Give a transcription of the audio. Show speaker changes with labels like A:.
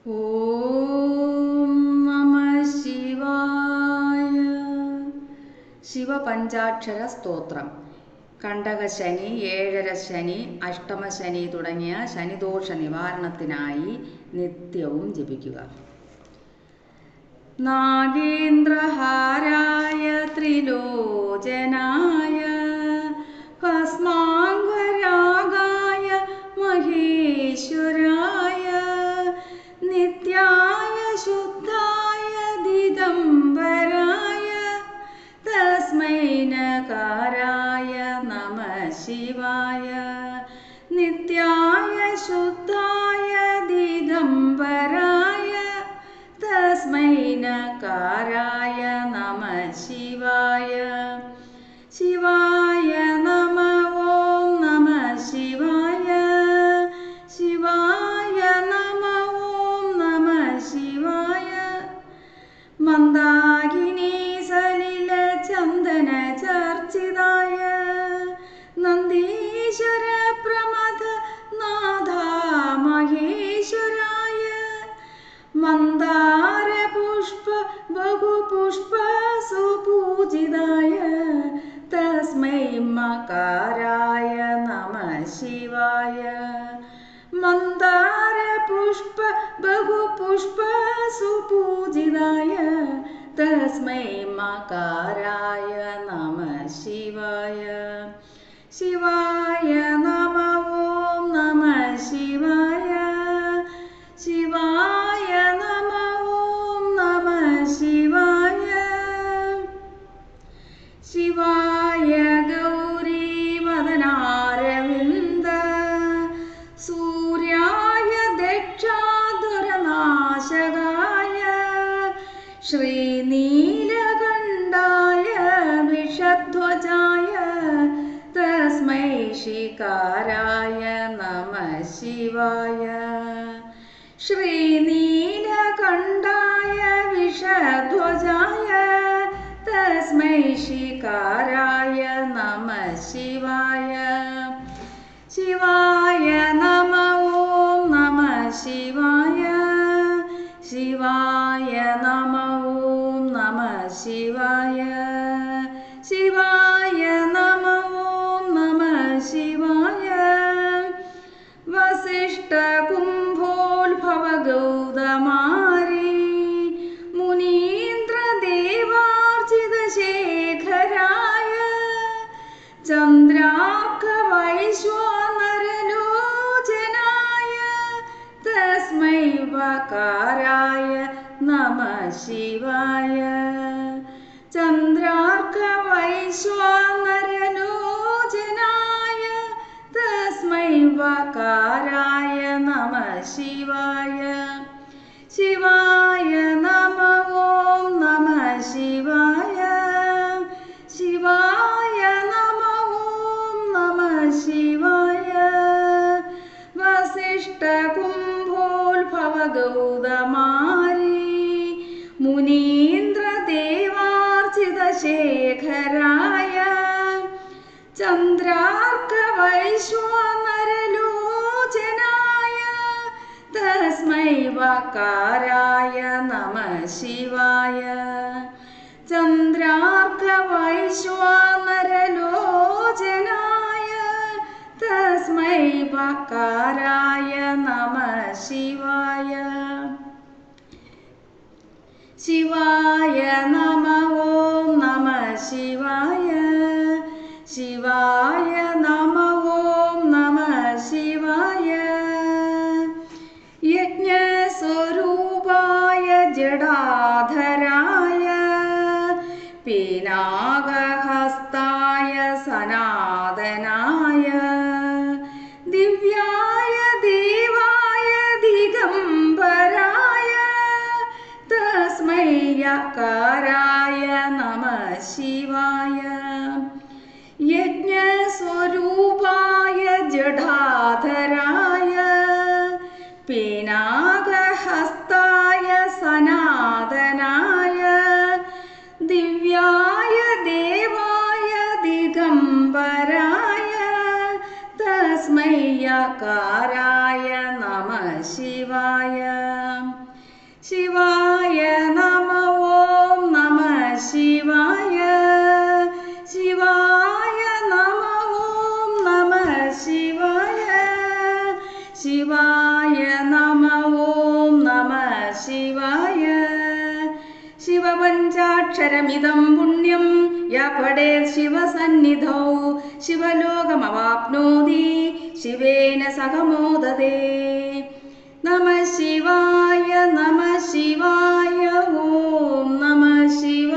A: ഓം നമ ശിവായ. ശിവപഞ്ചാക്ഷര സ്തോത്രം. കണ്ടകശനി, ഏഴര ശനി, അഷ്ടമശനി തുടങ്ങിയ ശനിദോഷ നിവാരണത്തിനായി നിത്യവും ജപിക്കുക. നാഗേന്ദ്രഹാരായ ത്രിലോചനായ ഭസ്മാംഗരാഗായ മഹേശ്വരായ നിത്യായ ശുദ്ധായ ദിഗംബരായ തസ്മൈ നകാരായ നമഃ ശിവായ. നിത്യായ ശുദ്ധായ ദിഗംബരായ തസ്മൈ നകാരായ നമഃ ശിവായ. ശിവായ നമഃ. ഓം നമഃ ശിവായ. ശിവായ നമഃ. ഓം നമഃ ശിവായ. മന്ദാകിനി സലില ചന്ദന ചർച്ചിതായ നന്ദീശ്വര പ്രമഥ നാഥ മഹേശ്വരായ മന്ദാര പുഷ്പ ബഹുപുഷ്പ സുപൂജിതായ തസ്മൈ മകാരായ നമഃ ശിവായ. മന്ദാര പുഷ്പ ബഹുപുഷ്പ സുപൂജിതായ തസ്മൈ മകാരായ നമഃ ശിവായ. ശിവായ നമഃ. ഓം നമഃ ശിവായ. ശിവായ നമഃ. ഓം നമഃ ശിവായ. ശിവായ ഗൗരി വദനാരവിന്ദ സൂര്യായ ദക്ഷാധുരനാശകായ ശ്രീനീലകണ്ഠായ വിഷധ്വജായ തസ്മൈ ശികാരായ നമഃ ശിവായ. ശ്രീനീലകണ്ഠായ വിഷധ്വജായ തസ്മൈ ശികാരായ നമഃ ശിവായ. ശിവായ നമഃ. ഓം നമഃ ശിവായ. ശിവായ നമഃ. ഓം നമഃ ശിവായ. ശിവായ നമഃ. ഓം നമഃ ശിവായ. വസിഷ്ഠ കുംഭോത്ഭവ ഗൗതമാരി മുനീന്ദ്ര ദേവാർച്ചിത ശേഖരായ ചന്ദ്രാർക്ക വൈശ്വാനരലോചനായ തസ്മൈ വകാരായ നമഃ ശിവായ. ചന്ദ്രാർക്ക വൈശ്വാനരലോചനായ തസ്മൈ വകാരായ നമഃ ശിവായ. ശിവായ നമഃ. ഓം നമഃ ശിവായ. ശിവായ നമഃ. ഓം നമഃ ശിവായ. വസിഷ്ഠ കുംഭോത്ഭവ ഗൗതമാരി മുനീന്ദ്ര ദേവാർച്ചിത ശേഖരായ ചന്ദ്രാർക്ക വൈശ്വാനരലോചനായ തസ്മൈ വകാരായ നമഃ ശിവായ. ചന്ദ്രാർക്ക വൈശ്വാനരലോചനായ തസ്മൈ വകാരായ നമഃ ശിവായ. ശിവായ നമഃ. ഓം നമഃ ശിവായ. ശിവായ നമഃ. ഓം നമഃ ശിവായ. യജ്ഞസ്വരൂപായ ജടാധരായ പിനാകഹസ്തായ സനാതനായ ദിവ്യായ ദേവായ ദിഗംബരായ തസ്മൈ യകാരായ നമഃ ശിവായ. യജ്ഞസ്വരൂപായ ജടാധരായ പിനാകഹസ്തായ സനാതനായ ദിവ്യായ ദേവായ ദിഗംബരായ തസ്മൈ യകാരായ നമഃ ശിവായ. ശിവായ നമ ഓം നമ ശിവായ ശിവായ നമ ഓം നമ ശിവായ ശിവായ നമ ഓം നമ ശിവായ ശിവപഞ്ചാക്ഷരമിദം പുണ്യം യ പഠേത് ശിവസന്നിധൗ ശിവലോകമവാപ്നോതി ശിവേന സഹ മോദതേ. നമ ശിവായ നമ ശിവായ ഓം നമ ശിവായ.